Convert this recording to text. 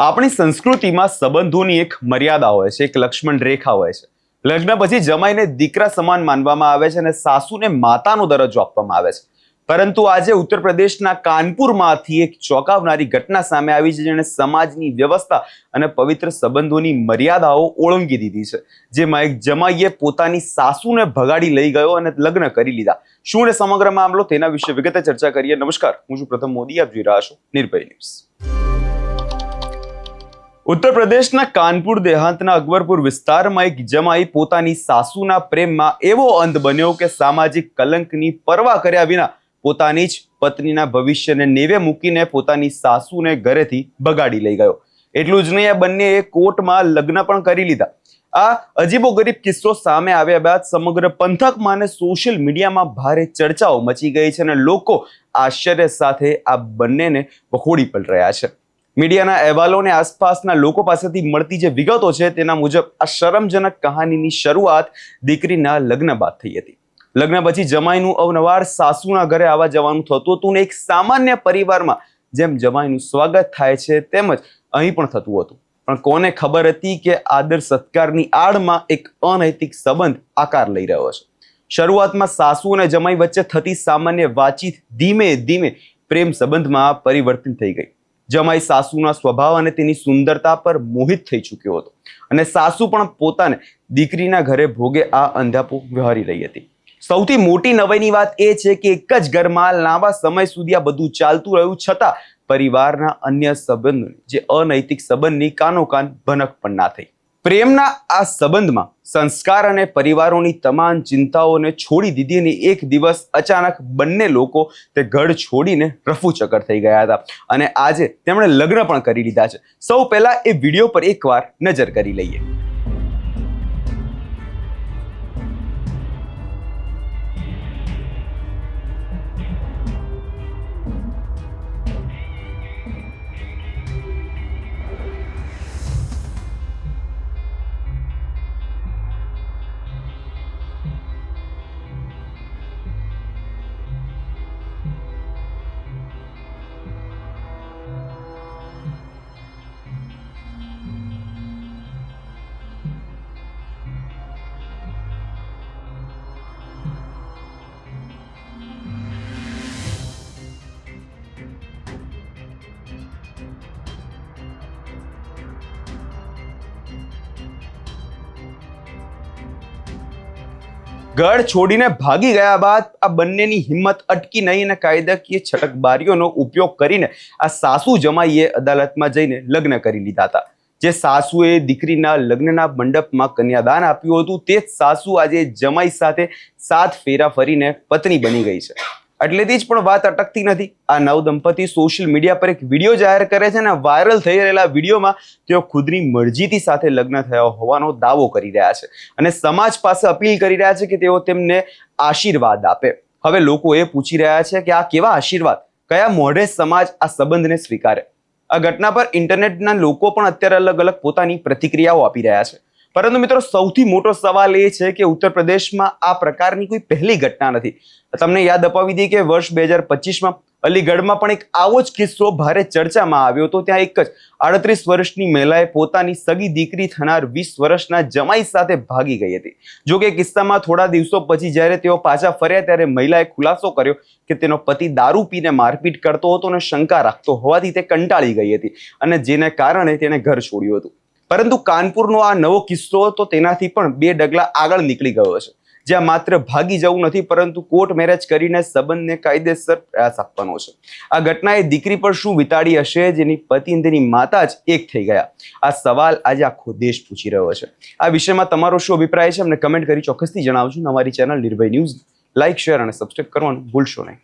આપણી સંસ્કૃતિમાં સંબંધોની એક મર્યાદા હોય છે, એક લક્ષ્મણ રેખા હોય છે. લગ્ન પછી જમાઈને દીકરા સમાન માનવામાં આવે છે અને સાસુને માતાનો દરજ્જો આપવામાં આવે છે. પરંતુ આજે ઉત્તર પ્રદેશના કાનપુરમાંથી એક ચોંકાવનારી ઘટના સામે આવી છે, જેણે સમાજની વ્યવસ્થા અને પવિત્ર સંબંધોની મર્યાદાઓ ઓળંગી દીધી છે. જેમાં એક જમાઈએ પોતાની સાસુને ભગાડી લઈ ગયો અને લગ્ન કરી લીધા. શું ને સમગ્ર મામલો, તેના વિશે વિગતે ચર્ચા કરીએ. નમસ્કાર, હું છું પ્રથમ મોદી, આપ જોઈ રહ્યા છો નિર્ભય ન્યૂઝ. ઉત્તર પ્રદેશના કાનપુર દેહાતના અકબરપુર વિસ્તારમાં એક જમાઈ પોતાની સાસુના પ્રેમમાં એવો અંધ બન્યો કે સામાજિક કલંકની પરવા કર્યા વિના પોતાની જ પત્નીના ભવિષ્યને નેવે મૂકીને પોતાની સાસુને ઘરેથી ભગાડી લઈ ગયો. એટલું જ નહીં, આ બંનેએ કોર્ટમાં લગ્ન પણ કરી લીધા. આ અજીબોગરીબ કિસ્સો સામે આવ્યા બાદ સમગ્ર પંથકમાં અને સોશિયલ મીડિયામાં ભારે ચર્ચાઓ મચી ગઈ છે અને લોકો આશ્ચર્ય સાથે આ બંનેને વખોડી પણ રહ્યા છે. મીડિયાના અહેવાલો અને આસપાસના લોકો પાસેથી મળતી જે વિગતો છે તેના મુજબ આ શરમજનક કહાનીની શરૂઆત દીકરીના લગ્ન બાદ થઈ હતી. લગ્ન પછી જમાઈનું અવનવાર સાસુના ઘરે આવવા જવાનું થતું હતું અને એક સામાન્ય પરિવારમાં જેમ જમાઈનું સ્વાગત થાય છે તેમજ અહીં પણ થતું હતું. પણ કોને ખબર હતી કે આદર સત્કારની આડમાં એક અનૈતિક સંબંધ આકાર લઈ રહ્યો છે. શરૂઆતમાં સાસુ અને જમાઈ વચ્ચે થતી સામાન્ય વાતચીત ધીમે ધીમે પ્રેમ સંબંધમાં પરિવર્તિત થઈ ગઈ. જમાઈ સાસુના સ્વભાવ અને તેની સુંદરતા પર મોહિત થઈ ચૂક્યો હતો અને સાસુ પણ પોતાને દીકરીના ઘરે ભોગે આ અંધાપો વ્યવહારી રહી હતી. સૌથી મોટી નવાઈની વાત એ છે કે એક જ ઘરમાં લાંબા સમય સુધી આ બધું ચાલતું રહ્યું છતાં પરિવારના અન્ય સંબંધોની જે અનૈતિક સંબંધની કાનોકાન ભનક પણ ના થઈ. પ્રેમના આ સંબંધમાં સંસ્કાર અને પરિવારોની તમામ ચિંતાઓને છોડી દીધી અને એક દિવસ અચાનક બંને લોકો તે ઘર છોડીને રફુચક્કર થઈ ગયા હતા અને આજે તેમણે લગ્ન પણ કરી લીધા છે. સૌ પહેલા એ વિડીયો પર એકવાર નજર કરી લઈએ. ઘર છોડીને ભાગી ગયા બાદ આ બંનેની હિંમત અટકી નહીં અને કાયદાકીય છટકબારીઓનો ઉપયોગ કરીને આ સાસુ જમાઈએ અદાલતમાં જઈને લગ્ન કરી લીધા હતા. જે સાસુએ દીકરીના લગ્નના મંડપમાં કન્યાદાન આપ્યું હતું તે જ સાસુ આજે જમાઈ સાથે 7 ફેરા ફરીને પત્ની બની ગઈ છે. એટલેથી જ પણ વાત અટકતી નથી. આ નવ દંપતી સોશિયલ મીડિયા પર એક વિડીયો જાહેર કરે છે અને વાયરલ થઈ રહેલા વિડીયોમાં તેઓ ખુદની મરજીથી સાથે લગ્ન થયા હોવાનો દાવો કરી રહ્યા છે અને સમાજ પાસે અપીલ કરી રહ્યા છે કે તેઓ તેમને આશીર્વાદ આપે. હવે લોકો એ પૂછી રહ્યા છે કે આ કેવા આશીર્વાદ, કયા મોઢે સમાજ આ સંબંધને સ્વીકારે? આ ઘટના પર ઇન્ટરનેટના લોકો પણ અત્યારે અલગ અલગ પોતાની પ્રતિક્રિયાઓ આપી રહ્યા છે. પરંતુ મિત્રો, સૌથી મોટો સવાલ એ છે કે ઉત્તર પ્રદેશમાં આ પ્રકારની કોઈ પહેલી ઘટના નથી. તમને યાદ અપાવી દઈએ કે વર્ષ 2025માં અલીગઢમાં પણ એક આવો જ કિસ્સો ભારે ચર્ચામાં આવ્યો હતો. ત્યાં એક જ 38 વર્ષની મહિલાએ પોતાની સગી દીકરી થનાર 20 વર્ષના જમાઈ સાથે ભાગી ગઈ હતી. જો કે કિસ્સામાં થોડા દિવસો પછી જ્યારે તેઓ પાછા ફર્યા ત્યારે મહિલાએ ખુલાસો કર્યો કે તેનો પતિ દારૂ પીને મારપીટ કરતો હતો અને શંકા રાખતો હોવાથી તે કંટાળી ગઈ હતી અને જેને કારણે તેણે ઘર છોડ્યું હતું. પરંતુ કાનપુરનો આ નવો કિસ્સો તો તેનાથી પણ 2 ડગલા આગળ નીકળી ગયો છે, જ્યાં માત્ર ભાગી જવું નથી પરંતુ કોર્ટ મેરેજ કરીને સંબંધને કાયદેસર પ્રયાસ આપવાનો છે. આ ઘટનાએ દીકરી પર શું વિતાડી હશે જેની પતિ અને તેની માતા જ એક થઈ ગયા? આ સવાલ આજે આખો દેશ પૂછી રહ્યો છે. આ વિષયમાં તમારો શું અભિપ્રાય છે? અમને કમેન્ટ કરી ચોક્કસથી જણાવજો. અમારી ચેનલ નિર્ભય ન્યૂઝ લાઇક, શેર અને સબસ્ક્રાઇબ કરવાનું ભૂલશો નહીં.